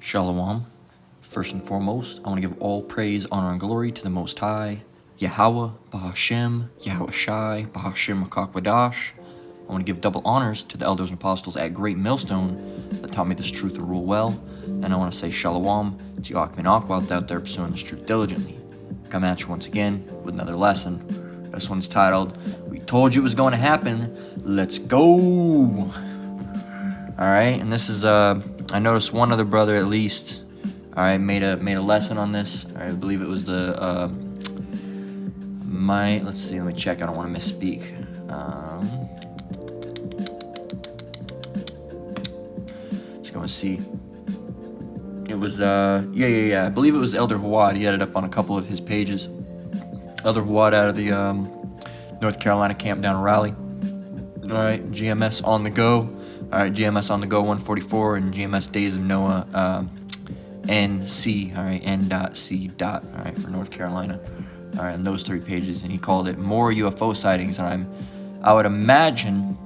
Shalom. First and foremost, I want to give all praise, honor, and glory to the Most High, Yahweh, Bahashem, Yahweh Shai, Bahashem Makakwadash. I want to give double honors to the elders and apostles at Great Millstone that taught me this truth and rule well. And I want to say shalom to you Akmin Akwad out there pursuing this truth diligently. Come at you once again with another lesson. This one's titled, We Told You It Was Going to Happen. Let's go! Alright, and this is, I noticed one other brother at least, alright, made a lesson on this. I believe it was the, let's see, let me check, I don't want to misspeak. Let's go and see. It was, yeah, I believe it was Elder Hawad. He had it up on a couple of his pages. Elder Hawad out of the, North Carolina camp down in Raleigh. Alright, GMS on the go. Alright, GMS on the go 144 and GMS Days of Noah, NC, alright, N.C. Alright, for North Carolina. Alright, and those 3 pages, and he called it More UFO Sightings, and I would imagine,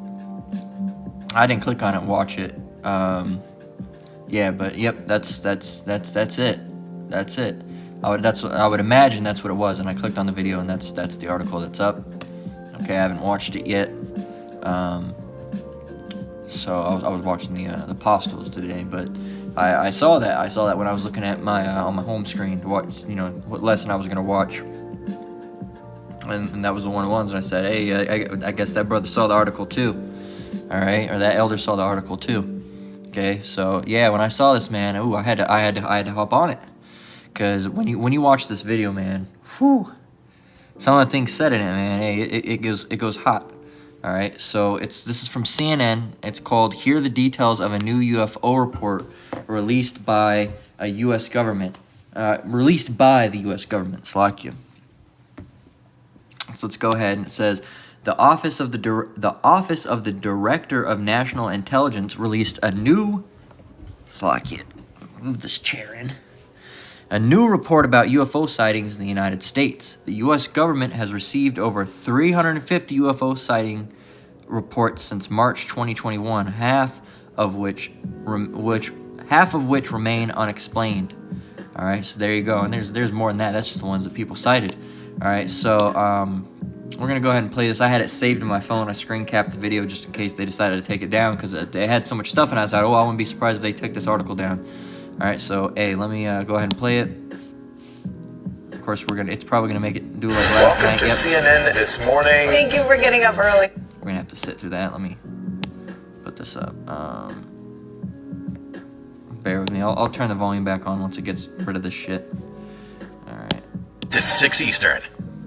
I didn't click on it and watch it, yeah, but yep, that's it. That's it. I would imagine that's what it was, and I clicked on the video, and that's the article that's up. Okay, I haven't watched it yet. So I was watching the Apostles today, but I saw that when I was looking at my on my home screen to watch, what lesson I was gonna watch, and that was one of the ones. And I said, hey, I guess that brother saw the article too, all right, or that elder saw the article too. Okay, so yeah, when I saw this, man, I had to hop on it, because when you watch this video, man, whew, some of the things said in it, man, hey, it goes hot. All right, so this is from CNN. It's called "Here Are the Details of a New UFO Report Released by a U.S. Government." Released by the U.S. government. Slakia. So let's go ahead, and it says, The Office of the Director of National Intelligence released a new, move this chair in, a new report about UFO sightings in the United States. The U.S. government has received over 350 UFO sighting reports since March 2021, half of which remain unexplained. All right, so there you go, and there's more than that. That's just the ones that people cited. All right, so we're gonna go ahead and play this. I had it saved in my phone. I screen capped the video just in case they decided to take it down, because they had so much stuff, and I was like, oh, I wouldn't be surprised if they took this article down. All right, so hey, let me go ahead and play it. Of course, it's probably gonna make it do like last night. Welcome to CNN this morning. Thank you for getting up early. We're gonna have to sit through that. Let me put this up. Bear with me. I'll turn the volume back on once it gets rid of this shit. All right. It's at 6 Eastern.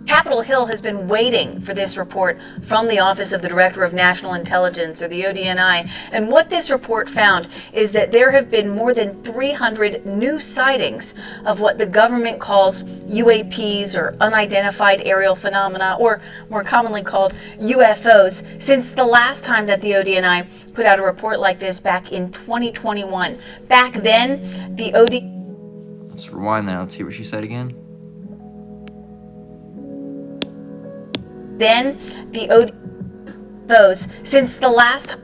Capitol Hill has been waiting for this report from the Office of the Director of National Intelligence, or the ODNI. And what this report found is that there have been more than 300 new sightings of what the government calls UAPs, or unidentified aerial phenomena, or more commonly called UFOs, since the last time that the ODNI put out a report like this back in 2021. Back then, the Let's rewind that. Let's see what she said again. UFOs, since the last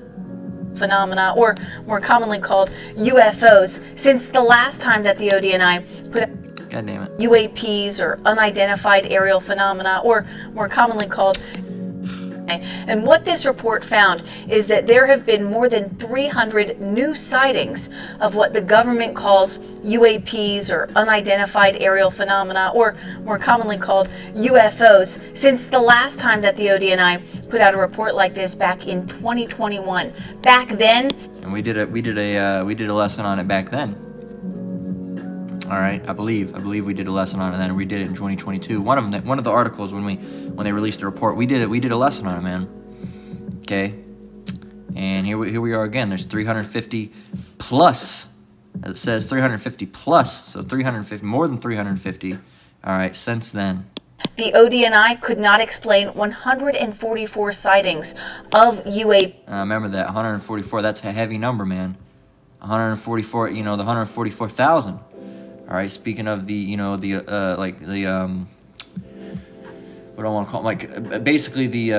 phenomena, or more commonly called UFOs, since the last time that the ODNI put God damn it. UAPs, or unidentified aerial phenomena, or more commonly called. And what this report found is that there have been more than 300 new sightings of what the government calls UAPs, or unidentified aerial phenomena, or more commonly called UFOs, since the last time that the ODNI put out a report like this back in 2021. Back then, and we did a lesson on it back then. All right, I believe we did a lesson on it then, and we did it in 2022. One of the articles when they released the report, we did a lesson on it, man. Okay, and here we are again. There's 350 plus. It says 350 plus, so 350, more than 350. All right, since then. The ODNI could not explain 144 sightings of UAP. Remember that 144. That's a heavy number, man. 144. The 144,000. All right. Speaking of what I want to call basically the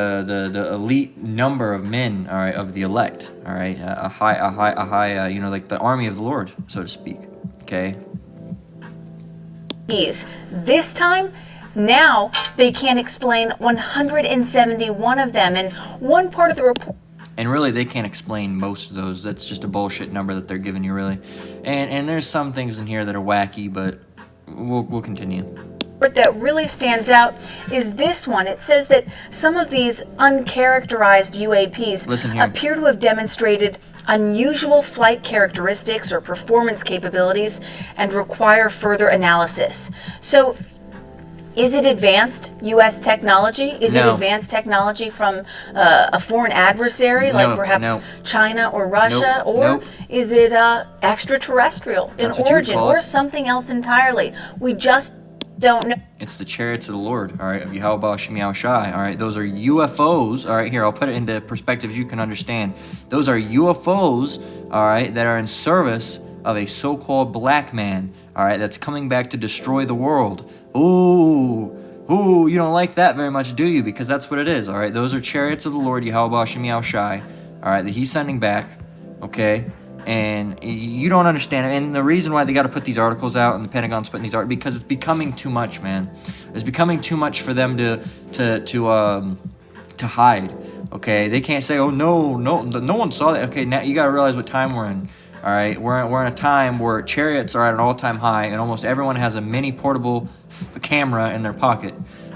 elite number of men, all right, of the elect, all right, a high, like the army of the Lord, so to speak. Okay. This time, now they can't explain 171 of them. And one part of the report. And really, they can't explain most of those. That's just a bullshit number that they're giving you, really. And there's some things in here that are wacky, but we'll continue. That really stands out is this one. It says that some of these uncharacterized UAPs appear to have demonstrated unusual flight characteristics or performance capabilities and require further analysis. So, is it advanced U.S. technology? Is it advanced technology from a foreign adversary, like perhaps China or Russia? Or is it extraterrestrial in origin or something else entirely? We just don't know. It's the chariots of the Lord, all right, of Yahweh Shemiao Shai, all right? Those are UFOs, all right? Here, I'll put it into perspective you can understand. Those are UFOs, all right, that are in service of a so-called black man, all right, that's coming back to destroy the world. Ooh, you don't like that very much, do you? Because that's what it is, all right? Those are chariots of the Lord, Yahweh Shemiao Shai, all right, that he's sending back, okay? And you don't understand it. And the reason why they got to put these articles out and the Pentagon's putting these articles, because it's becoming too much, man. It's becoming too much for them to hide. Okay, they can't say, oh no one saw that. Okay, now you got to realize what time we're in. All right, we're in a time where chariots are at an all-time high, and almost everyone has a mini portable camera in their pocket.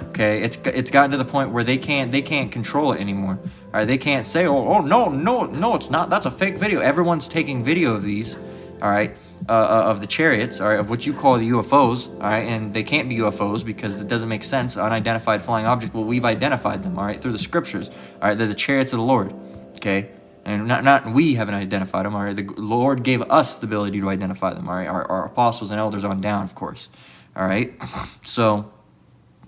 Okay, it's gotten to the point where they can't control it anymore. All right, they can't say, oh no, it's not. That's a fake video. Everyone's taking video of these. All right, of the chariots. All right, of what you call the UFOs. All right, and they can't be UFOs because it doesn't make sense. Unidentified flying objects. Well, we've identified them. All right, through the scriptures. All right, they're the chariots of the Lord. Okay. And not we haven't identified them. All right, the Lord gave us the ability to identify them. All right, our apostles and elders on down, of course. All right, so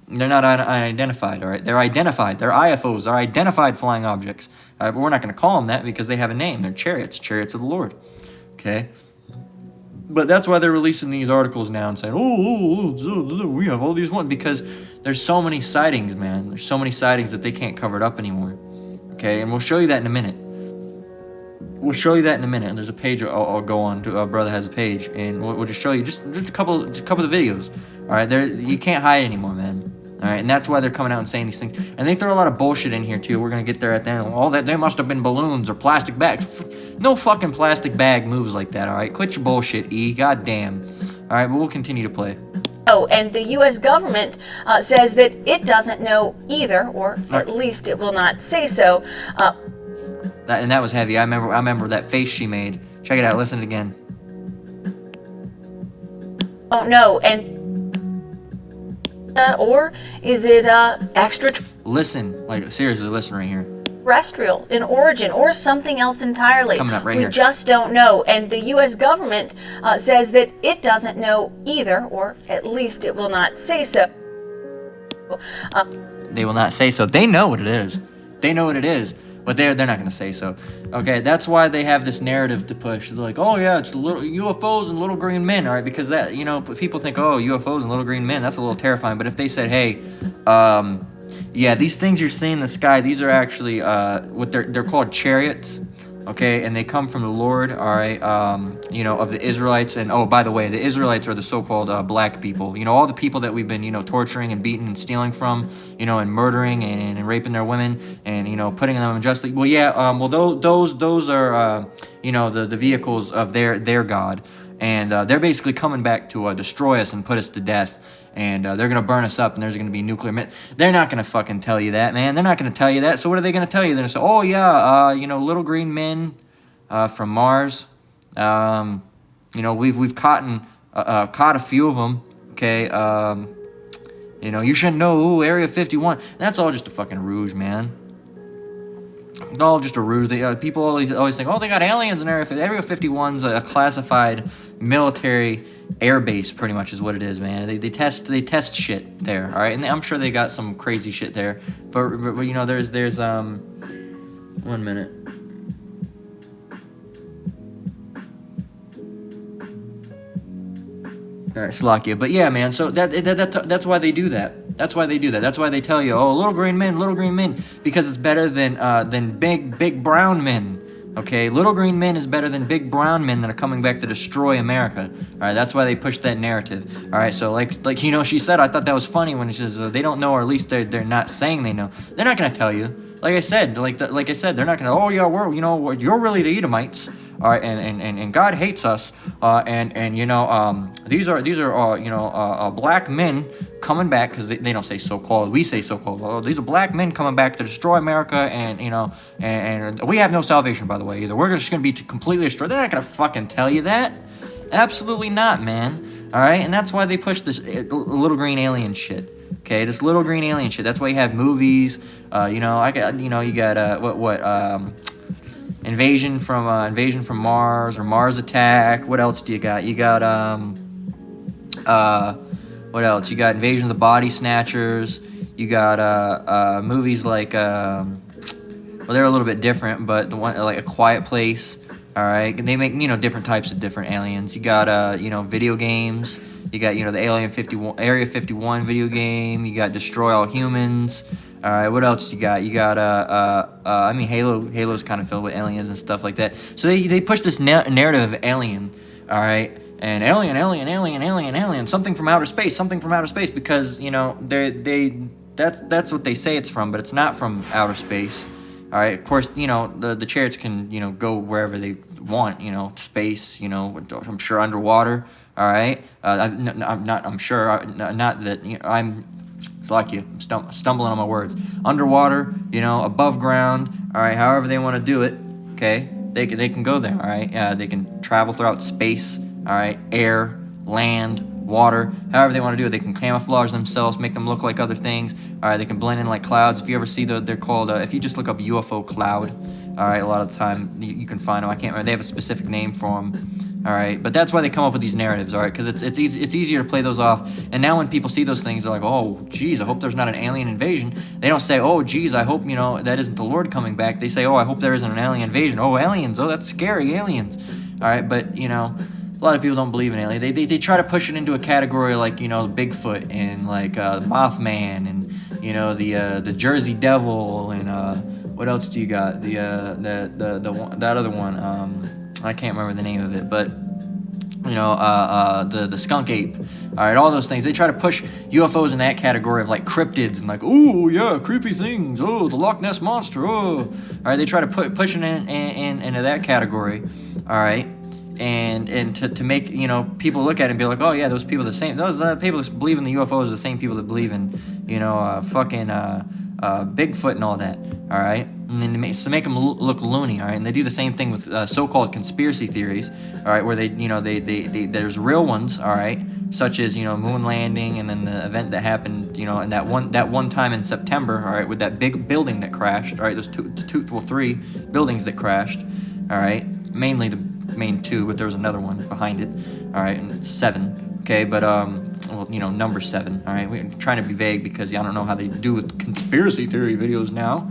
they're not unidentified. All right, they're identified. They're IFOs. They're identified flying objects. All right, but we're not going to call them that because they have a name. They're chariots of the Lord. Okay, but that's why they're releasing these articles now and saying, oh, we have all these ones, because there's so many sightings, man. There's so many sightings that they can't cover it up anymore. Okay, and we'll show you that in a minute. We'll show you that in a minute. And there's a page I'll go on to. Brother has a page, and we'll just show you just a couple of the videos. All right, you can't hide anymore, man. All right, and that's why they're coming out and saying these things. And they throw a lot of bullshit in here too. We're gonna get there at the end. All that, they must have been balloons or plastic bags. No fucking plastic bag moves like that. All right, quit your bullshit, E. God damn. All right, but we'll continue to play. Oh, and the U.S. government says that it doesn't know either, or at least it will not say so. And that was heavy. I remember that face she made. Check it out. Listen again. Oh no, and or is it Listen, like seriously, listen right here. Terrestrial in origin, or something else entirely? Coming up right here. We just don't know, and the U.S. government says that it doesn't know either, or at least it will not say so. They will not say so. They know what it is. They know what it is. But they're not going to say so. Okay, that's why they have this narrative to push. They're like, oh yeah, it's little UFOs and little green men, all right? Because that, people think, oh, UFOs and little green men, that's a little terrifying. But if they said, hey, yeah, these things you're seeing in the sky, these are actually what they're called chariots. Okay, and they come from the Lord, all right, of the Israelites. And, oh, by the way, the Israelites are the so-called black people. All the people that we've been, torturing and beating and stealing from, and murdering and raping their women and, putting them unjustly. Well, yeah, those are, the vehicles of their God. And they're basically coming back to destroy us and put us to death. And they're going to burn us up, and there's going to be nuclear... They're not going to fucking tell you that, man. They're not going to tell you that. So what are they going to tell you? They're going to say, oh, yeah, little green men from Mars. We've caught a few of them, okay? You should know, ooh, Area 51. That's all just a fucking ruse, man. It's all just a ruse. People always think, oh, they got aliens in Area 51. Area 51's a classified military air base, pretty much is what it is, man. They test shit there, all right? And I'm sure they got some crazy shit there. But there's 1 minute. All right, Slovakia. But yeah, man, so that's why they do that. That's why they do that. That's why they tell you, oh, little green men, because it's better than big brown men. Okay, little green men is better than big brown men that are coming back to destroy America. All right, that's why they push that narrative. All right, so like she said, I thought that was funny when she says they don't know, or at least they're not saying they know. They're not gonna tell you. Like I said, they're not gonna. Oh yeah, you're really the Edomites. All right, and God hates us. These are black men coming back, because they don't say so-called. We say so-called. Oh, these are black men coming back to destroy America, and we have no salvation, by the way, either. We're just gonna be completely destroyed. They're not gonna fucking tell you that. Absolutely not, man. All right, and that's why they push this little green alien shit. Okay, this little green alien shit. That's why you have movies. You got Invasion from Mars, or Mars Attack. What else do you got? You got what else? You got Invasion of the Body Snatchers. You got movies like well, they're a little bit different, but the one like A Quiet Place. All right, and they make different types of different aliens. You got video games. You got the Area 51 video game. You got Destroy All Humans. All right, what else you got? You got Halo's kind of filled with aliens and stuff like that. So they push this narrative of alien. All right, and alien, something from outer space, because that's what they say it's from, but it's not from outer space. All right, of course, the chariots can go wherever they want, space, I'm sure underwater. All right, I'm stumbling on my words. Underwater, above ground. All right, however they want to do it. Okay, they can go there. All right, they can travel throughout space. All right, air, land, water, however they want to do it. They can camouflage themselves, make them look like other things. All right, they can blend in like clouds. If you ever see they're called, if you just look up UFO cloud, all right, a lot of the time you can find them. I can't remember. They have a specific name for them. All right, but that's why they come up with these narratives, all right, because it's easier to play those off. And now when people see those things, they're like, oh, geez, I hope there's not an alien invasion. They don't say, oh, geez, I hope, that isn't the Lord coming back. They say, oh, I hope there isn't an alien invasion. Oh, aliens, oh, that's scary, aliens. All right, but, a lot of people don't believe in aliens. They try to push it into a category like, Bigfoot and, like, Mothman and, the Jersey Devil and, what else do you got? That other one, I can't remember the name of it, but the skunk ape. All right, all those things. They try to push UFOs in that category of like cryptids and like, oh yeah, creepy things. Oh, the Loch Ness monster. Oh, all right. They try to push it into that category. All right, and to make people look at it and be like, oh yeah, those people are the same. Those people that believe in the UFOs are the same people that believe in Bigfoot and all that. All right, and then to make them look loony. All right, and they do the same thing with so-called conspiracy theories. All right, where they there's real ones. All right, such as moon landing, and then the event that happened in that one time in September. All right, with that big building that crashed. All right, those three buildings that crashed. All right, mainly the main two, but there was another one behind it. All right, and it's 7. Okay, but number 7. All right, we're trying to be vague because I don't know how they do with conspiracy theory videos now.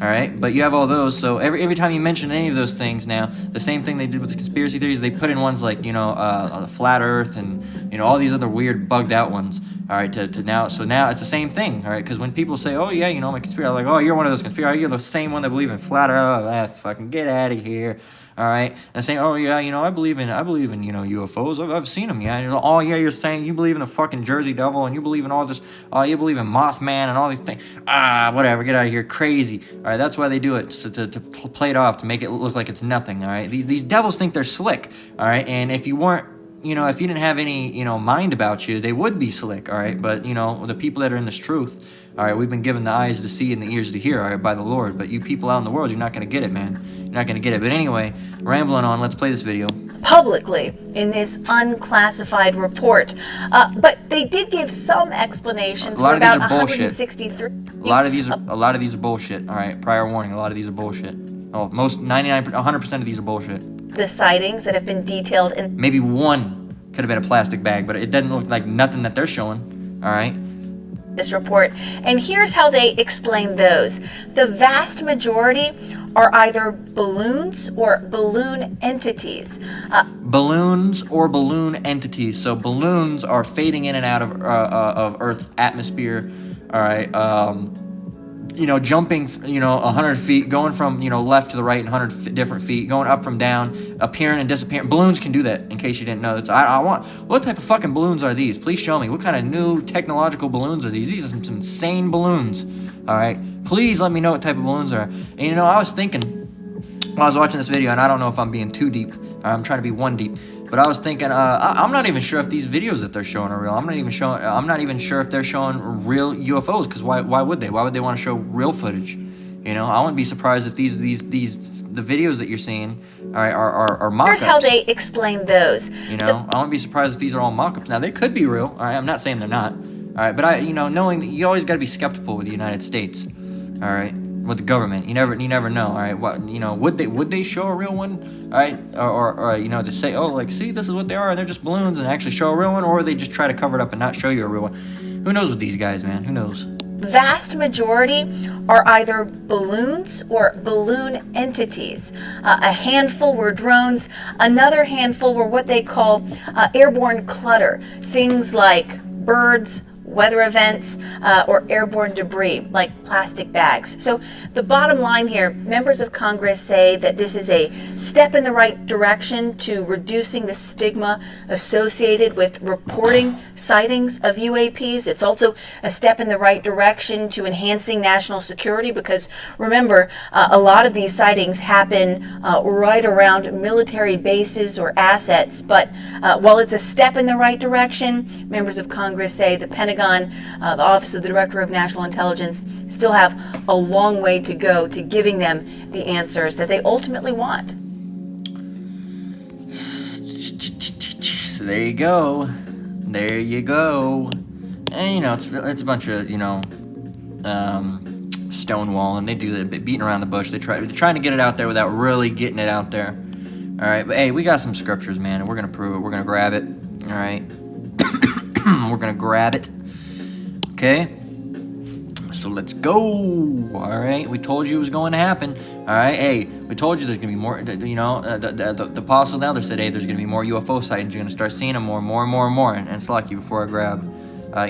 All right, but you have all those. So every time you mention any of those things now, the same thing they did with the conspiracy theories, they put in ones like flat Earth and all these other weird bugged out ones. All right, to now, so now it's the same thing. All right, because when people say, oh yeah, I'm a conspiracy, I'm like, oh, you're one of those conspiracy, you're the same one that believe in flat Earth. Fucking get out of here. All right, and saying, oh yeah, I believe in UFOs. I've seen them. Yeah. Oh yeah, you're saying you believe in the fucking Jersey Devil and you believe in all this. You believe in Mothman and all these things. Whatever. Get out of here, crazy. All right, that's why they do it to play it off, to make it look like it's nothing. All right, these devils think they're slick. All right, and if you weren't, if you didn't have any, mind about you, they would be slick. All right, but the people that are in this truth. All right, we've been given the eyes to see and the ears to hear, all right, by the Lord. But you people out in the world, you're not going to get it, man. You're not going to get it. But anyway, rambling on, let's play this video. Publicly in this unclassified report. But they did give some explanations for about 163. A lot of these are bullshit, all right? Prior warning, a lot of these are bullshit. Oh, 100% of these are bullshit. The sightings that have been detailed in... Maybe one could have been a plastic bag, but it doesn't look like nothing that they're showing, all right? This report, and here's how they explain those. The vast majority are either balloons or balloon entities. Balloons or balloon entities. So balloons are fading in and out of Earth's atmosphere. All right. jumping, 100 feet, going from, left to the right and 100 different feet, going up from down, appearing and disappearing. Balloons can do that, in case you didn't know. What type of fucking balloons are these? Please show me. What kind of new technological balloons are these? These are some insane balloons, all right? Please let me know what type of balloons are. And, I was thinking, while I was watching this video, and I don't know if I'm being too deep, I'm trying to be one deep, but I was thinking, I'm not even sure if these videos that they're showing are real. I'm not even sure if they're showing real UFOs, because why would they? Why would they want to show real footage? I wouldn't be surprised if the videos that you're seeing, all right, are mock-ups. Here's how they explain those. I wouldn't be surprised if these are all mock-ups. Now, they could be real, all right? I'm not saying they're not, all right? But knowing that you always got to be skeptical with the United States, all right? With the government, you never know, all right? What would they show a real one, all right? Or to say, oh, like, see, this is what they are, and they're just balloons, and actually show a real one, or they just try to cover it up and not show you a real one? Who knows with these guys, man? Who knows? Vast majority are either balloons or balloon entities. A handful were drones. Another handful were what they call airborne clutter. Things like birds, weather events, or airborne debris like plastic bags. So the bottom line here, members of Congress say that this is a step in the right direction to reducing the stigma associated with reporting sightings of UAPs. It's also a step in the right direction to enhancing national security, because remember, a lot of these sightings happen right around military bases or assets. But while it's a step in the right direction, members of Congress say the Pentagon, the Office of the Director of National Intelligence, still have a long way to go to giving them the answers that they ultimately want. So there you go. And it's a bunch of stonewall, and they do that, beating around the bush. They're trying to get it out there without really getting it out there. All right, but hey, we got some scriptures, man, and we're gonna prove it. We're gonna grab it. All right, we're gonna grab it. Okay, so let's go. All right, we told you it was going to happen. All right, hey, we told you there's gonna be more. The apostles now, they said, hey, there's gonna be more UFO sightings. You're gonna start seeing them more. And it's lucky before I grab. I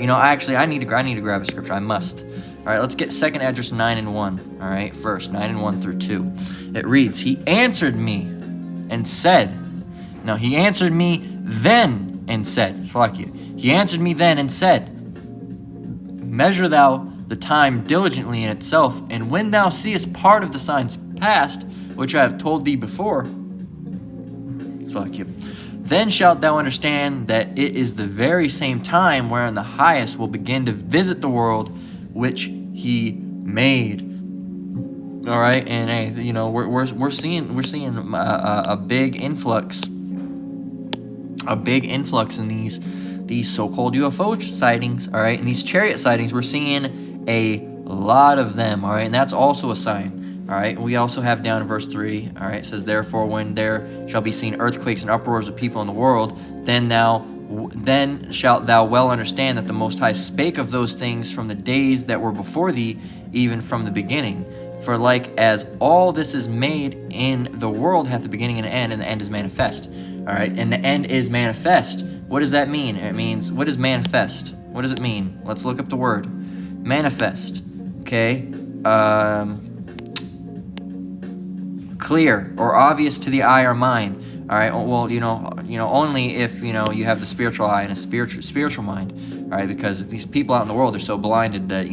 need to grab a scripture. I must. All right, let's get 2nd Esdras 9:1. All right, first 9:1 through 2. It reads, he answered me and said. Now he answered me then and said. It's lucky. He answered me then and said. Measure thou the time diligently in itself, and when thou seest part of the signs past, which I have told thee before, then shalt thou understand that it is the very same time wherein the highest will begin to visit the world which he made. All right, and hey, we're seeing a big influx in these so-called UFO sightings, all right? And these chariot sightings, we're seeing a lot of them, all right? And that's also a sign, all right? We also have down in verse 3, all right, it says, therefore, when there shall be seen earthquakes and uproars of people in the world, then shalt thou well understand that the Most High spake of those things from the days that were before thee, even from the beginning. For like as all this is made in the world hath a beginning and an end, and the end is manifest. All right, and the end is manifest. What does that mean? It means, what is manifest? What does it mean? Let's look up the word. Manifest, okay? Clear or obvious to the eye or mind. All right, well, only if, you have the spiritual eye and a spiritual mind. All right, because these people out in the world are so blinded that,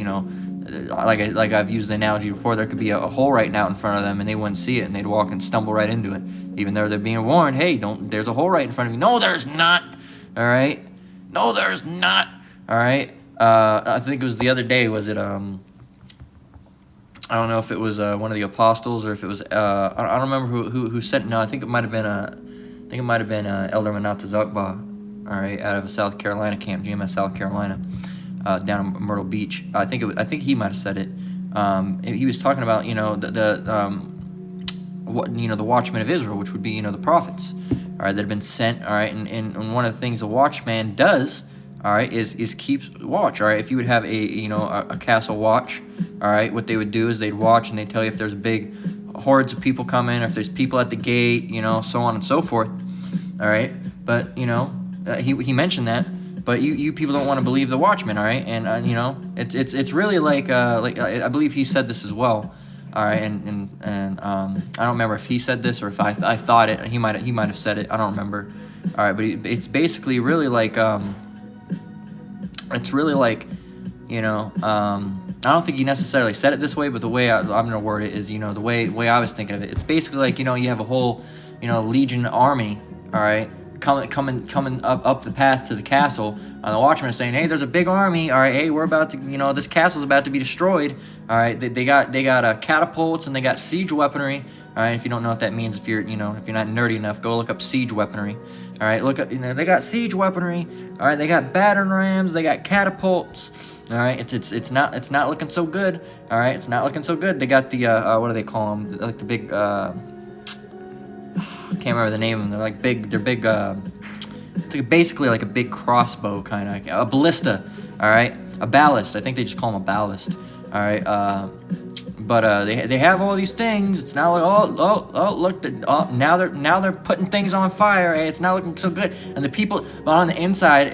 like I've used the analogy before, there could be a hole right now in front of them and they wouldn't see it, and they'd walk and stumble right into it, even though they're being warned, hey, there's a hole right in front of you. No, there's not. All right, no, there's not. All right, I think it was the other day. Was it I don't know if it was one of the apostles or if it was I don't remember who said it. No, I think it might have been Elder Manata Zagba, all right, out of a South Carolina camp, GMS South Carolina. Down in Myrtle Beach. I think he might have said it. He was talking about the watchmen of Israel, which would be the prophets, all right, that have been sent, all right, and one of the things a watchman does, all right, is keeps watch, all right. If you would have a castle watch, all right, what they would do is they'd watch and they'd tell you if there's big hordes of people coming, if there's people at the gate, so on and so forth, all right. But he mentioned that. but you people don't want to believe the Watchman, all right? And you know, it's really like I believe he said this as well, all right? And I don't remember if he said this or if I thought it. He might have said it. I don't remember. All right, but it's basically really like it's really like, you know, I don't think he necessarily said it this way, but the way I'm gonna word it is, you know, the way I was thinking of it. It's basically like, you know, you have a whole, you know, legion army, all right, coming up the path to the castle, and the Watchmen is saying, hey, there's a big army, all right, hey, we're about to, you know, this castle's about to be destroyed, all right. They got catapults and they got siege weaponry, all right. If you don't know what that means, if you're not nerdy enough, go look up siege weaponry, all right. Look up, you know, they got siege weaponry, all right. They got battering rams, they got catapults. All right, it's not looking so good. All right, it's not looking so good. They got the what do they call them? Like the big I can't remember the name of them. They're big. It's like basically like a big crossbow kind of, a ballista. All right, a ballast. I think they just call them a ballast. All right, but they have all these things. It's not like look, now they're putting things on fire. Hey, it's not looking so good. And the people, but on the inside,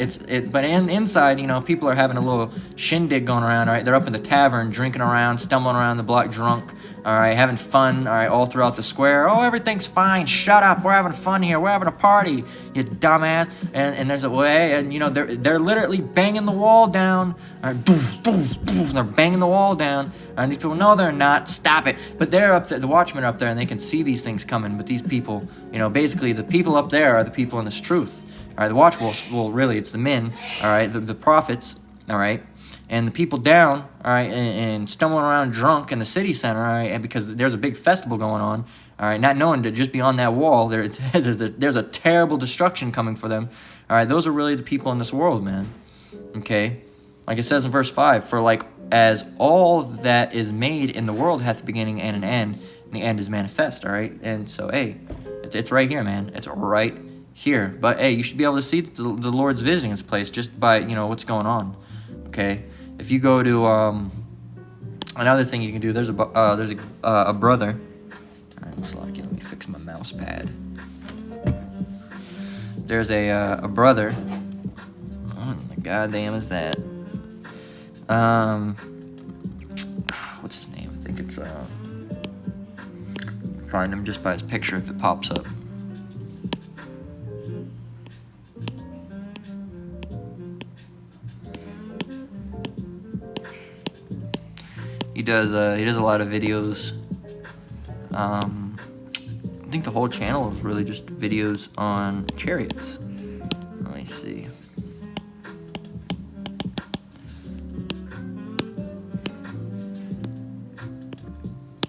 but in the inside, you know, people are having a little shindig going around. All right, they're up in the tavern, drinking around, stumbling around the block drunk. All right, having fun. All right, all throughout the square. Oh, everything's fine. Shut up. We're having fun here. We're having a party. You dumbass. And there's a way, and you know they're literally banging the wall down. All right, doof, doof, doof, and they're banging the wall down. And these people, no, they're not. Stop it. But they're up there. The Watchmen are up there, and they can see these things coming. But these people, you know, basically the people up there are the people in this truth. All right, the Watch well, really, it's the men. All right, the prophets. All right. And the people down, all right, and stumbling around drunk in the city center, all right, and because there's a big festival going on, all right, not knowing that just beyond that wall, there's a terrible destruction coming for them, all right, those are really the people in this world, man, okay? Like it says in verse 5, for like as all that is made in the world hath a beginning and an end, and the end is manifest, all right? And so, hey, it's right here, man. It's right here. But, hey, you should be able to see that the Lord's visiting this place just by, you know, what's going on, okay? If you go to another thing you can do, there's a brother. All right, let's lock it. Let me fix my mouse pad. There's a brother. What the goddamn is that? What's his name? I think it's find him just by his picture if it pops up. He does a lot of videos. I think the whole channel is really just videos on chariots. Let me see.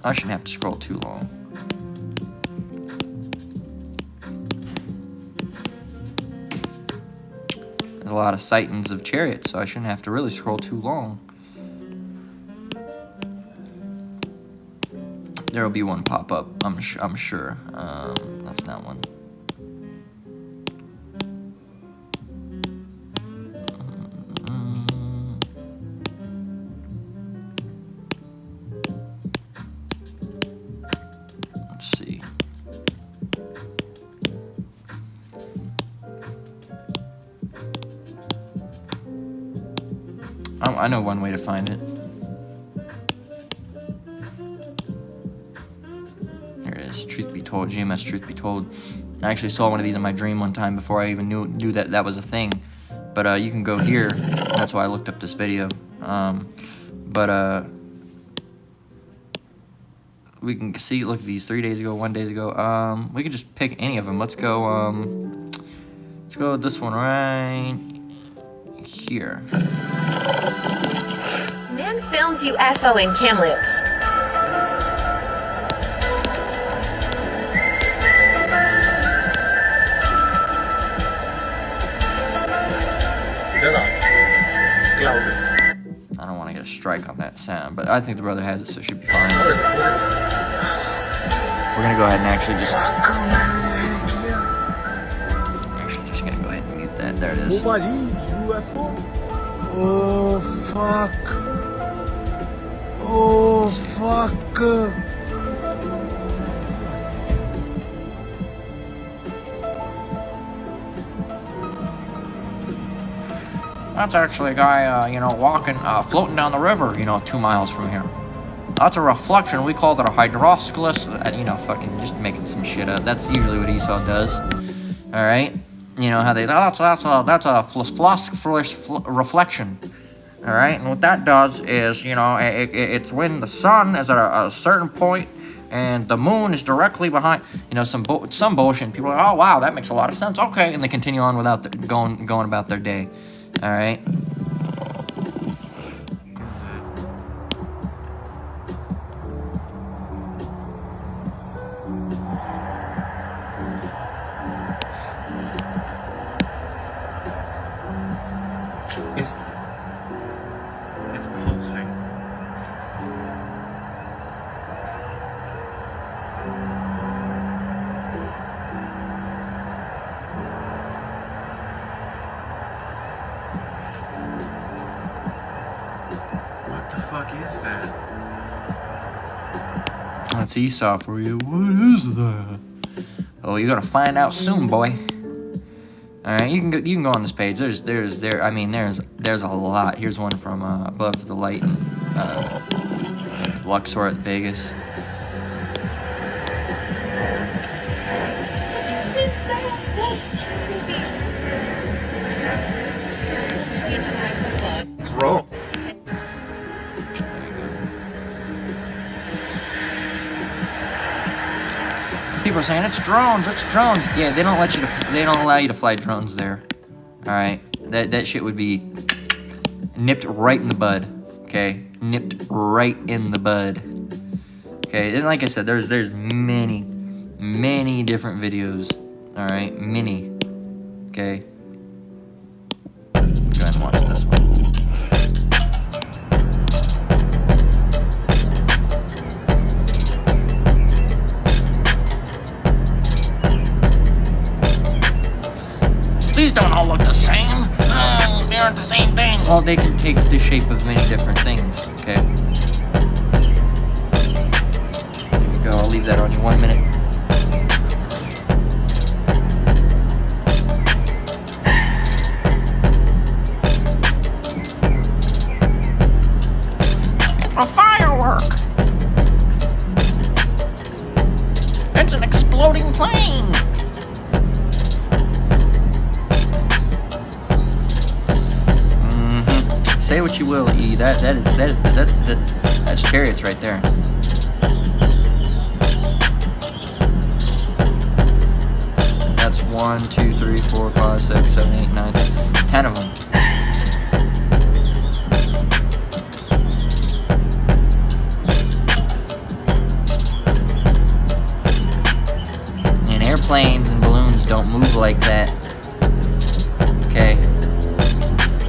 I shouldn't have to scroll too long. There's a lot of sightings of chariots, so I shouldn't have to really scroll too long. There will be one pop up, I'm sure. That's not one. Let's see. I know one way to find it. Truth be told, GMS Truth Be Told. I actually saw one of these in my dream one time before I even knew that was a thing. But you can go here. That's why I looked up this video. We can see. Look at these 3 days ago, 1 day ago. We can just pick any of them. Let's go. Let's go with this one right here. Man films you FOing Kamloops. I don't want to get a strike on that sound, but I think the brother has it, so it should be fine. We're gonna go ahead and actually just gonna go ahead and mute that. There it is. Oh fuck! Oh fuck! That's actually a guy, walking, floating down the river, 2 miles from here. That's a reflection. We call that a hydrosclus. Fucking just making some shit up. That's usually what Esau does. All right. You know how that's a phosphorus reflection. All right. And what that does is, it's when the sun is at a certain point and the moon is directly behind. Some bullshit. And people are like, oh wow, that makes a lot of sense. Okay, and they continue on without going about their day. All right. It's pulsing. What the fuck is that? That's Esau for you. What is that? Oh, you're gonna find out soon, boy. All right, you can go on this page. There's a lot. Here's one from Above the Light, Luxor at Vegas. That's so creepy. It's way too high for the book. It's wrong. There you go. People are saying it's drones. Yeah, they don't allow you to fly drones there. All right, that shit would be nipped right in the bud. Okay, nipped right in the bud. Okay, and like I said, there's many different videos. All right, many. Okay. Go ahead and watch this one. These don't all look the same. They aren't the same thing. Well, they can take the shape of many different things, okay? There you go. I'll leave that on you 1 minute. It's a firework. It's an exploding plane. Say what you will, E. That's chariots right there. That's 1, 2, 3, 4, 5, 6, 7, 8, 9, 10 of them. And airplanes and balloons don't move like that. Okay.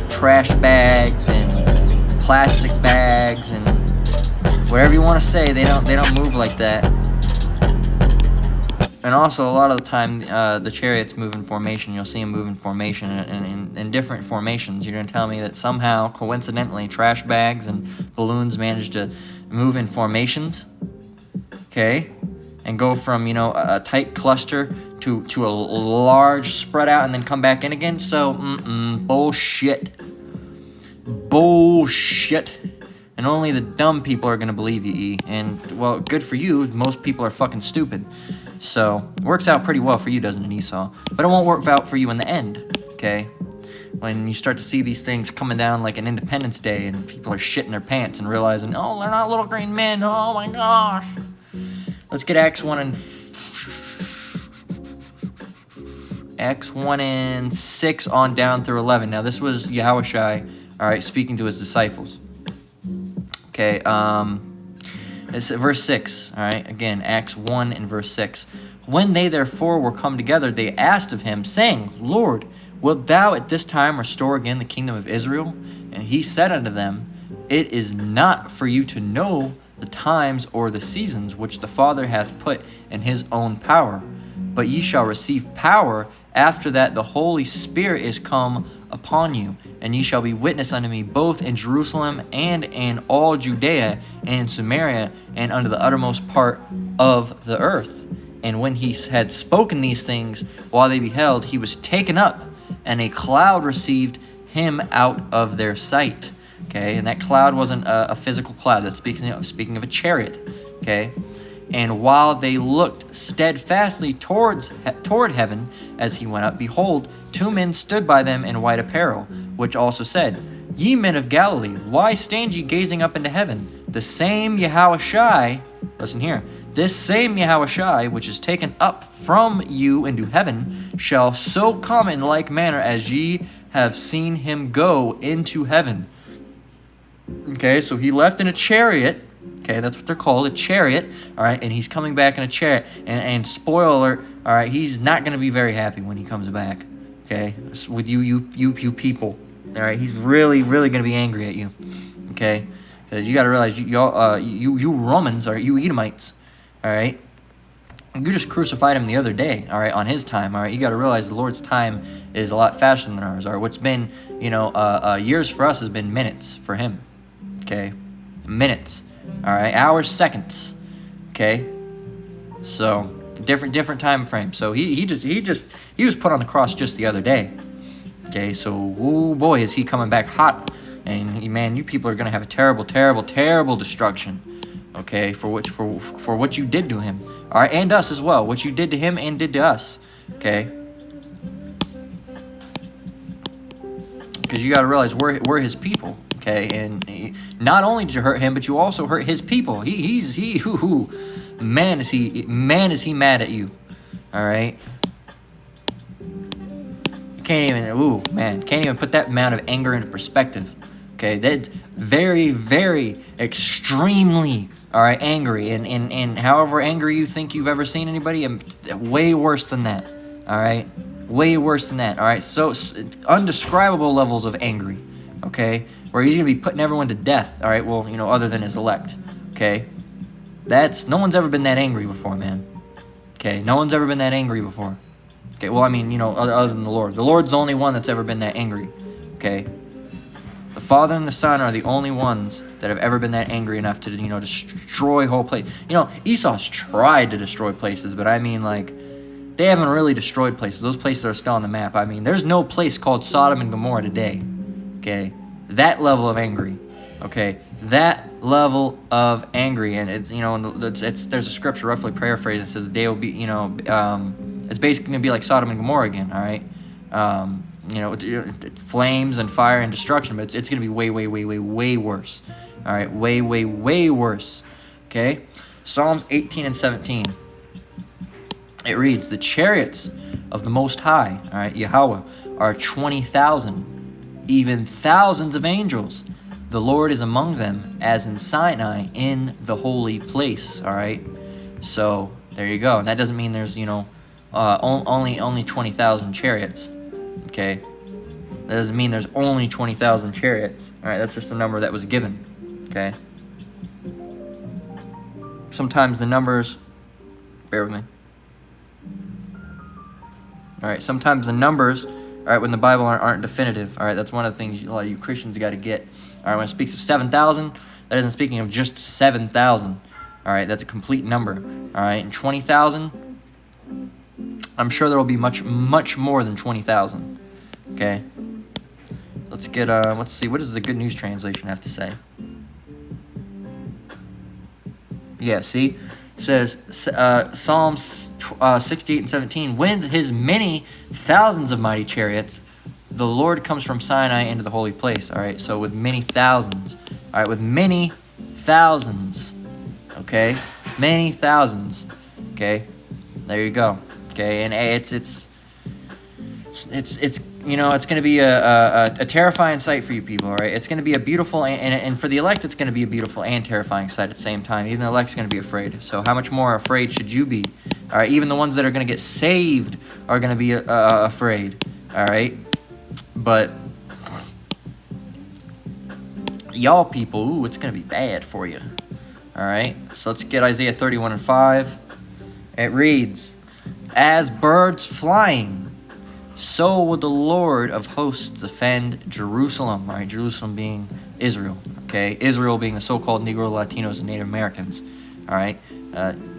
Trash bags and plastic bags and whatever you want to say, they don't move like that. And also, a lot of the time, the chariots move in formation. You'll see them move in formation in different formations. You're gonna tell me that somehow, coincidentally, trash bags and balloons manage to move in formations, okay, and go from a tight cluster to a large spread out and then come back in again. So, bullshit. And only the dumb people are gonna believe you, E. And, well, good for you. Most people are fucking stupid. So, it works out pretty well for you, doesn't it, Esau? But it won't work out for you in the end, okay? When you start to see these things coming down like an Independence Day and people are shitting their pants and realizing, oh, they're not little green men. Oh, my gosh. Let's get Acts 1 and 6 on down through 11. Now, this was Yahushua, all right, speaking to his disciples. Okay, it's verse 6, all right? Again, Acts 1 and verse 6. When they therefore were come together, they asked of him, saying, Lord, wilt thou at this time restore again the kingdom of Israel? And he said unto them, It is not for you to know the times or the seasons which the Father hath put in his own power, but ye shall receive power after that the Holy Spirit is come upon you, and ye shall be witness unto me both in Jerusalem and in all Judea and in Samaria and unto the uttermost part of the earth. And when he had spoken these things, while they beheld, he was taken up, and a cloud received him out of their sight. Okay, and that cloud wasn't a physical cloud. That's speaking of a chariot. Okay, and while they looked steadfastly toward heaven as he went up, behold, 2 men stood by them in white apparel, which also said, Ye men of Galilee, why stand ye gazing up into heaven? The same Yahushai, listen here, this same Yahushai, which is taken up from you into heaven, shall so come in like manner as ye have seen him go into heaven. Okay, so he left in a chariot. Okay, that's what they're called, a chariot. All right, and he's coming back in a chariot. And spoiler alert, all right, he's not going to be very happy when he comes back. Okay, with you people. All right, he's really going to be angry at you. Okay, because you got to realize you Romans are you Edomites. All right, you just crucified him the other day. All right, on his time. All right, you got to realize the Lord's time is a lot faster than ours. All right, what's been years for us has been minutes for him. Okay, minutes. All right, hours, seconds. Okay, so different time frame. So he was put on the cross just the other day. Okay, so oh boy, is he coming back hot, and man, you people are gonna have a terrible destruction. Okay, for what you did to him. All right, and us as well. What you did to him and did to us. Okay. Because you got to realize we're his people. Okay, and not only did you hurt him, but you also hurt his people. Man is he mad at you. All right. You can't even put that amount of anger into perspective. Okay, that's very extremely, all right, angry, and however angry you think you've ever seen anybody, way worse than that. All right, way worse than that. All right, so undescribable levels of angry. Okay. Where he's going to be putting everyone to death, all right? Well, other than his elect, okay? No one's ever been that angry before, man. Okay, no one's ever been that angry before. Okay, well, I mean, other than the Lord. The Lord's the only one that's ever been that angry, okay? The Father and the Son are the only ones that have ever been that angry enough to, destroy whole place. Esau's tried to destroy places, but I mean, like, they haven't really destroyed places. Those places are still on the map. I mean, there's no place called Sodom and Gomorrah today, okay? That level of angry, okay? That level of angry, and it's there's a scripture roughly paraphrased that says the day will be, it's basically gonna be like Sodom and Gomorrah again, all right? Flames and fire and destruction, but it's gonna be way worse, all right? Way worse, okay? Psalms 18 and 17. It reads, "The chariots of the Most High, all right, Yahweh, are 20,000." Even thousands of angels. The Lord is among them, as in Sinai, in the holy place. All right, so there you go. And that doesn't mean there's only 20,000 chariots. Okay, that doesn't mean there's only 20,000 chariots. All right, that's just the number that was given. Okay. Sometimes the numbers. Bear with me. All right. Sometimes the numbers. All right, when the Bible aren't definitive. All right, that's one of the things a lot of you Christians got to get. All right, when it speaks of 7,000, that isn't speaking of just 7,000. All right, that's a complete number. All right, and 20,000, I'm sure there will be much more than 20,000. Okay, let's see, what does the Good News Translation have to say? Yeah, see? It says, Psalms 68 and 17, "When his many thousands of mighty chariots, the Lord comes from Sinai into the holy place." All right, so with many thousands. All right, with many thousands. Okay, many thousands. Okay, there you go. Okay, and it's it's going to be a terrifying sight for you people, all right? It's going to be a beautiful, and for the elect, it's going to be a beautiful and terrifying sight at the same time. Even the elect's going to be afraid. So how much more afraid should you be? All right, even the ones that are going to get saved are going to be afraid, all right? But y'all people, ooh, it's going to be bad for you, all right? So let's get Isaiah 31 and 5. It reads, "As birds flying, so will the Lord of hosts defend Jerusalem." All right, Jerusalem being Israel, okay? Israel being the so-called Negro, Latinos, and Native Americans, all right?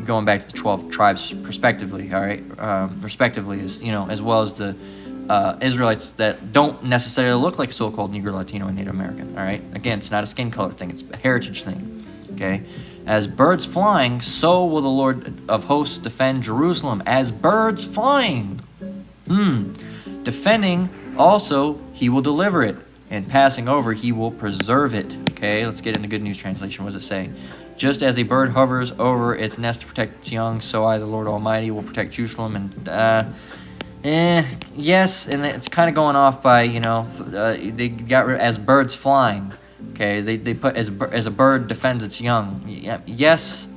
Going back to the 12 tribes respectively, all right? Respectively, as well as the Israelites that don't necessarily look like so-called Negro, Latino, and Native American. All right. Again, it's not a skin color thing; it's a heritage thing. Okay. As birds flying, so will the Lord of hosts defend Jerusalem. As birds flying. Defending, also he will deliver it, and passing over he will preserve it. Okay, let's get into Good News Translation. What does it say? Just as a bird hovers over its nest to protect its young, so I, the Lord Almighty, will protect Jerusalem. And yes, and it's kind of going off by, they got rid as birds flying. Okay, they put as a bird defends its young. Yes,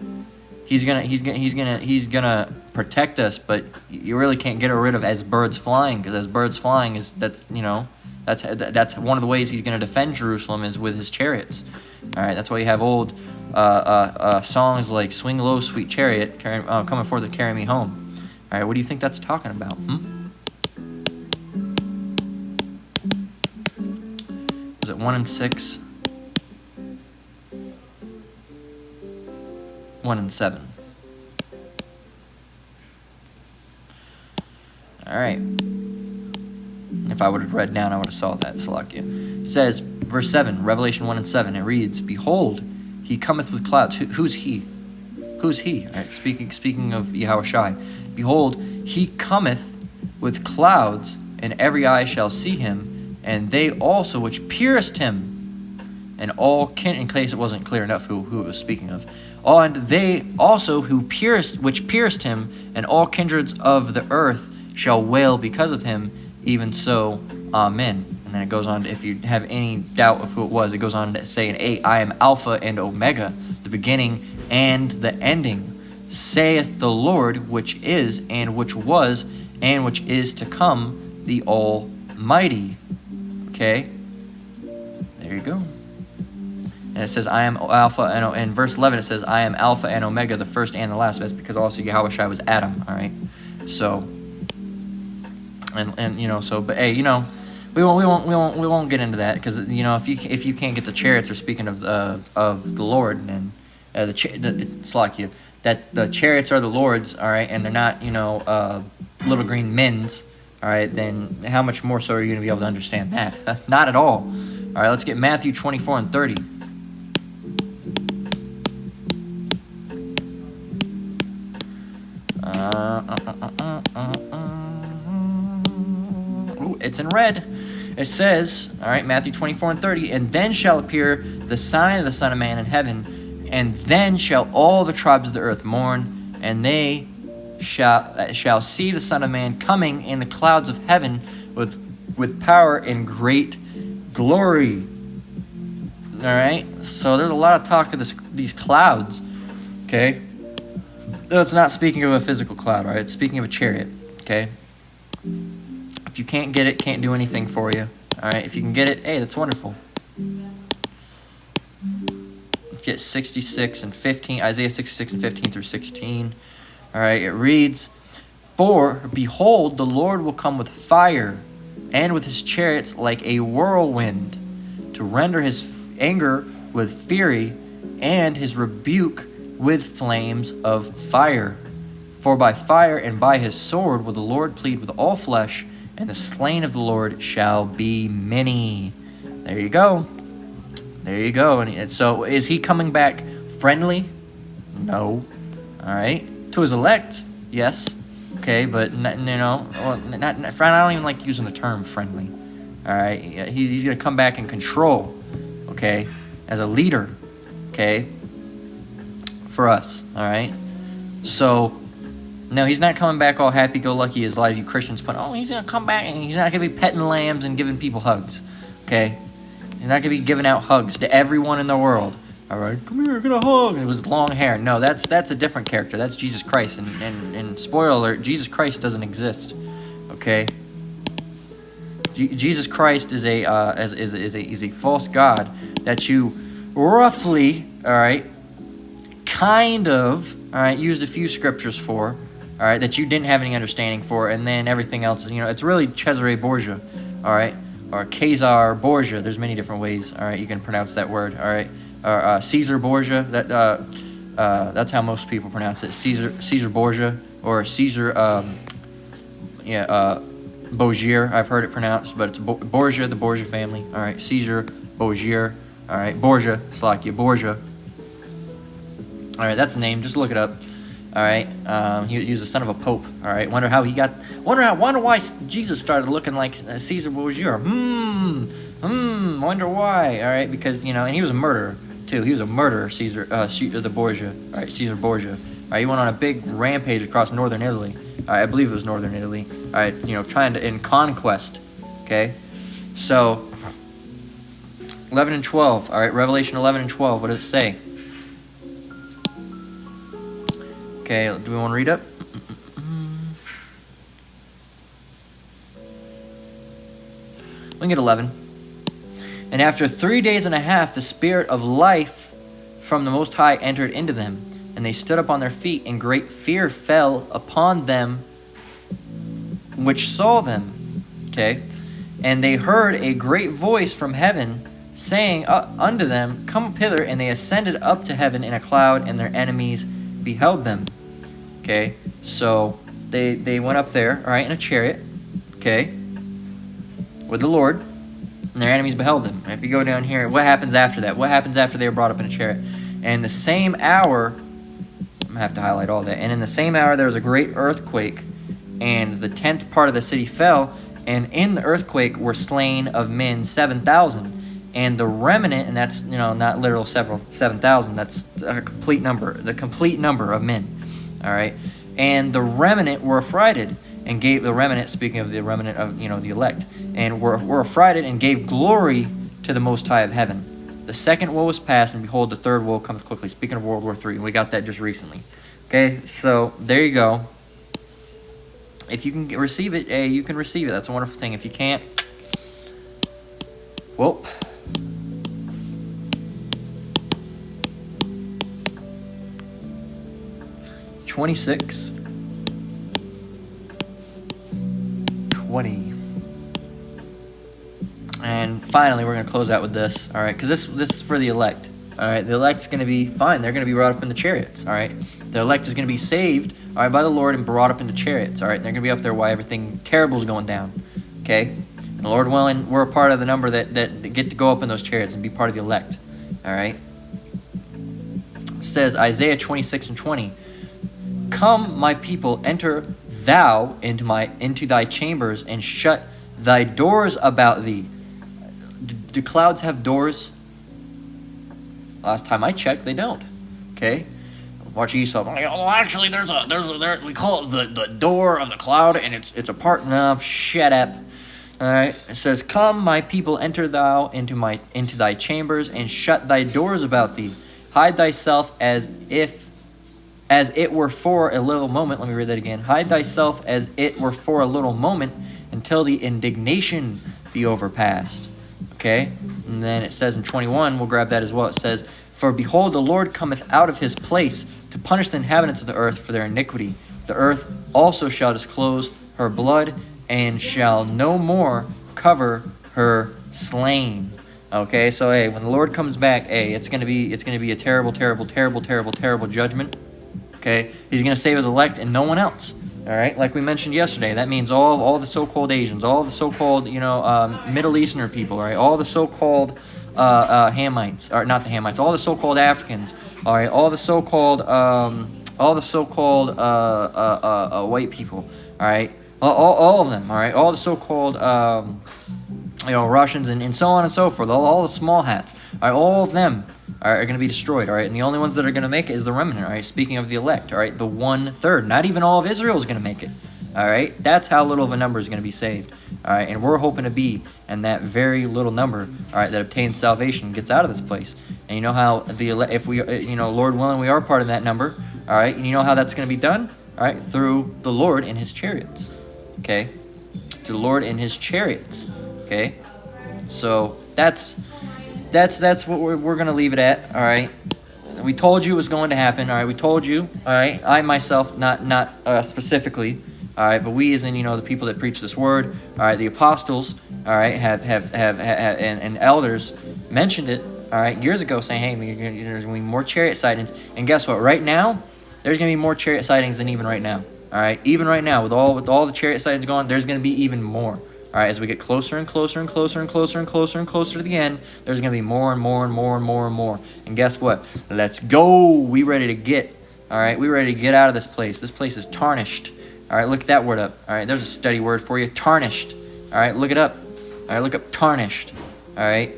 he's gonna protect us, but you really can't get rid of as birds flying, because as birds flying that's one of the ways he's gonna defend Jerusalem is with his chariots. All right, that's why you have old songs like "Swing Low, Sweet Chariot, coming forth to carry me home." All right, what do you think that's talking about? Was it 1 and 6? 1 and 7. All right. If I would have read down, I would have saw that. Salakia. It says, verse 7, Revelation 1 and 7. It reads, "Behold, he cometh with clouds." Who's he? Who's he? All right. Speaking of Yahushai. "Behold, he cometh with clouds, and every eye shall see him, and they also which pierced him, and all in case it wasn't clear enough who it was speaking of. And they also which pierced him, and all kindreds of the earth shall wail because of him, even so, Amen." And then it goes on, if you have any doubt of who it was, it goes on to say in 8, "I am Alpha and Omega, the beginning and the ending, saith the Lord, which is, and which was, and which is to come, the Almighty." Okay? There you go. And it says, "I am Alpha," and in verse 11 it says, "I am Alpha and Omega, the first and the last." That's because also Yahushua was Adam, all right? So, but hey, we won't get into that, because if you can't get the chariots, or speaking of the Lord, and Slakia, that the chariots are the Lord's, all right, and they're not little green men's, all right, then how much more so are you going to be able to understand that? Not at all. All right, let's get Matthew 24 and 30. It's in red. It says, all right, Matthew 24 and 30, "And then shall appear the sign of the Son of Man in heaven, and then shall all the tribes of the earth mourn, and they shall see the Son of Man coming in the clouds of heaven with power and great glory." All right, so there's a lot of talk of these clouds. Okay, it's not speaking of a physical cloud, right? It's speaking of a chariot. Okay. If you can't get it, can't do anything for you. All right. If you can get it, hey, that's wonderful. Get 66 and 15, Isaiah 66 and 15 through 16. All right. It reads, "For behold, the Lord will come with fire, and with his chariots like a whirlwind, to render his anger with fury, and his rebuke with flames of fire. For by fire and by his sword will the Lord plead with all flesh, and the slain of the Lord shall be many." There you go. There you go. And so, is he coming back friendly? No. All right. To his elect, yes. Okay, but not. I don't even like using the term friendly. All right. He's gonna come back and control. Okay, as a leader. Okay. For us. All right. So. No, he's not coming back all happy-go-lucky as a lot of you Christians put, "Oh, he's going to come back and he's not going to be petting lambs and giving people hugs." Okay? He's not going to be giving out hugs to everyone in the world. All right, come here, get a hug. And it was long hair. No, that's a different character. That's Jesus Christ. And spoiler alert, Jesus Christ doesn't exist. Okay? Jesus Christ is a false god that you roughly, all right, kind of, all right, used a few scriptures for. All right, that you didn't have any understanding for, and then everything else is, it's really Cesare Borgia, all right, or Caesar Borgia. There's many different ways, all right, you can pronounce that word, all right, or Caesar Borgia. That's how most people pronounce it, Caesar Borgia, or Caesar, Borgia, I've heard it pronounced, but it's Borgia, the Borgia family. All right, Caesar Borgia. All right, Borgia, Slovakia, Borgia. All right, that's the name. Just look it up. All right, he was the son of a pope. All right, wonder why Jesus started looking like Caesar Borgia. Wonder why. All right, because and he was a murderer too. He was a murderer, Caesar, the Borgia. All right, Caesar Borgia. All right, he went on a big rampage across northern Italy. All right, I believe it was northern Italy. All right, trying to in conquest. Okay, so 11 and 12. All right, Revelation 11 and 12. What does it say? Okay, do we want to read up? We can get 11. And after 3 days and a half, the Spirit of life from the Most High entered into them, and they stood up on their feet, and great fear fell upon them which saw them. Okay, and they heard a great voice from heaven, saying unto them, Come up hither. And they ascended up to heaven in a cloud, and their enemies beheld them. Okay, so they went up there, all right, in a chariot, okay, with the Lord, and their enemies beheld them. And if you go down here, what happens after that? What happens after they were brought up in a chariot? And the same hour, I'm gonna have to highlight all that. And in the same hour there was a great earthquake, and the 10th part of the city fell, and in the earthquake were slain of men 7,000. And the remnant, and that's not literal 7,000, that's a complete number, the complete number of men. All right, and the remnant were affrighted, and gave the remnant, speaking of the remnant of the elect, and were affrighted, and gave glory to the Most High of heaven. The second woe was past, and behold, the third woe cometh quickly. Speaking of World War III, we got that just recently. Okay, so there you go. If you can receive it, you can receive it. That's a wonderful thing. If you can't, well. 26, 20, and finally we're going to close out with this, all right, because this is for the elect. All right, the elect's going to be fine. They're going to be brought up in the chariots. All right, the elect is going to be saved, all right, by the Lord and brought up into chariots. All right, and they're going to be up there while everything terrible is going down. Okay, and Lord willing, we're a part of the number that get to go up in those chariots and be part of the elect. All right, it says Isaiah 26 and 20. Come, my people, enter thou into thy chambers, and shut thy doors about thee. Do clouds have doors? Last time I checked, they don't. Okay, watch Esau. Oh, actually, there's we call it the door of the cloud, and it's a part. No, shut up. All right, it says, "Come, my people, enter thou into thy chambers, and shut thy doors about thee. Hide thyself as it were for a little moment." Let me read that again. Hide thyself as it were for a little moment, until the indignation be overpast. Okay? And then it says in 21, we'll grab that as well. It says, "For behold, the Lord cometh out of his place to punish the inhabitants of the earth for their iniquity. The earth also shall disclose her blood, and shall no more cover her slain." Okay, so hey, when the Lord comes back, hey, it's gonna be a terrible, terrible, terrible, terrible, terrible judgment. Okay, he's gonna save his elect and no one else. All right, like we mentioned yesterday, that means all the so-called Asians, all the so-called Middle Eastern people, right? All the so-called Hamites, or not the Hamites, all the so-called Africans, all right, all the so-called white people, all right, all of them, all right, all the so-called Russians and so on and so forth, all the small hats, all right, all of them are going to be destroyed, all right, and the only ones that are going to make it is the remnant, all right, speaking of the elect, all right, the 1/3, not even all of Israel is going to make it, all right, that's how little of a number is going to be saved, all right, and we're hoping to be in that very little number, all right, that obtains salvation, gets out of this place, and you know how if we, Lord willing, we are part of that number, all right, and you know how that's going to be done, all right, through the Lord in his chariots, okay, to the Lord in his chariots, okay, so that's what we're going to leave it at, all right. We told you it was going to happen, all right. We told you, all right. I myself, not specifically, all right, but we as in, the people that preach this word, all right, the apostles, all right, have and elders mentioned it, all right, years ago, saying, hey, there's going to be more chariot sightings. And guess what? Right now, there's going to be more chariot sightings than even right now. All right, even right now with all the chariot sightings going, there's going to be even more. All right, as we get closer and closer and closer and closer and closer and closer to the end, there's going to be more and more and more and more and more. And guess what? Let's go. We ready to get. All right, we ready to get out of this place. This place is tarnished. All right, look that word up. All right, there's a study word for you. Tarnished. All right, look it up. All right, look up tarnished. All right,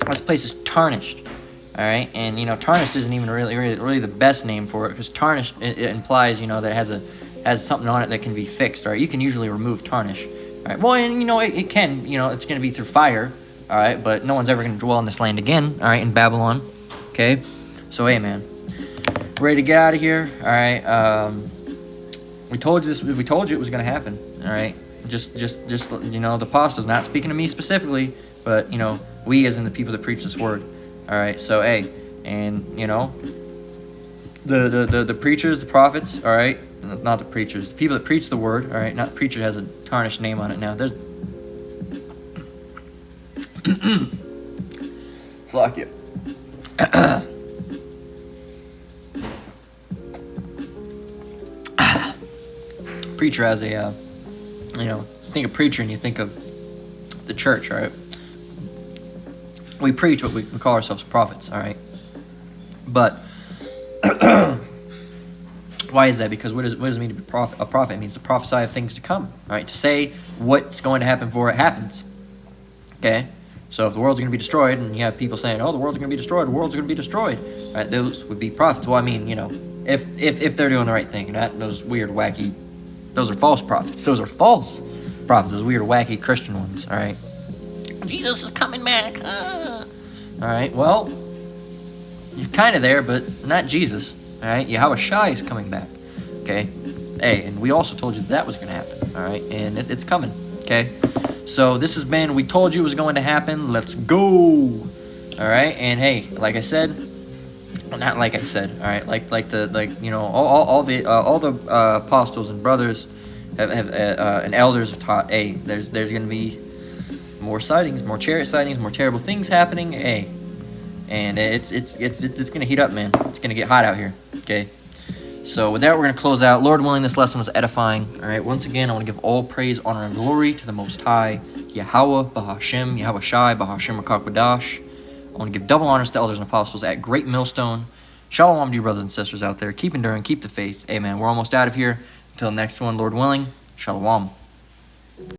this place is tarnished. All right, and tarnished isn't even really the best name for it, because tarnished it implies that it has something on it that can be fixed. All right, you can usually remove tarnish. All right, well, and it can. It's going to be through fire. All right, but no one's ever going to dwell in this land again. All right, in Babylon. Okay, so hey, man, ready to get out of here. All right, we told you this. We told you it was going to happen. All right, just the apostles, not speaking to me specifically, but we as in the people that preach this word. All right, so hey, and the preachers, the prophets, all right, not the preachers, the people that preach the word, all right, not preacher has a tarnished name on it now. There's Slack preacher has a think of preacher and you think of the church, all right. We preach, but we call ourselves prophets, all right? But why is that? Because what does it mean to be a prophet? It means to prophesy of things to come, all right? To say what's going to happen before it happens, okay? So if the world's going to be destroyed, and you have people saying, oh, the world's going to be destroyed, the world's going to be destroyed, right? Those would be prophets. Well, I mean, if they're doing the right thing, not those weird, wacky, those are false prophets. Those are false prophets, those weird, wacky Christian ones, all right? Jesus is coming back. All right, well, you're kind of there, but not Jesus. All right, Yahweh Shai is coming back. Okay, hey, and we also told you that was going to happen. All right, and it's coming. Okay, so this has been. We told you it was going to happen. Let's go. All right, and hey, like I said, well, not like I said. All right, all the apostles and brothers have and elders have taught. Hey, there's going to be more sightings, more chariot sightings, more terrible things happening. Hey, and it's gonna heat up, man. It's gonna get hot out here. Okay. So with that, we're gonna close out. Lord willing, this lesson was edifying. All right. Once again, I want to give all praise, honor, and glory to the Most High, Yahweh, Bahashem, Yahweh Shai, Bahashem Rakakwadash. I want to give double honors to elders and apostles at Great Millstone. Shalom to you brothers and sisters out there. Keep enduring, keep the faith. Amen. We're almost out of here. Until next one, Lord willing. Shalom.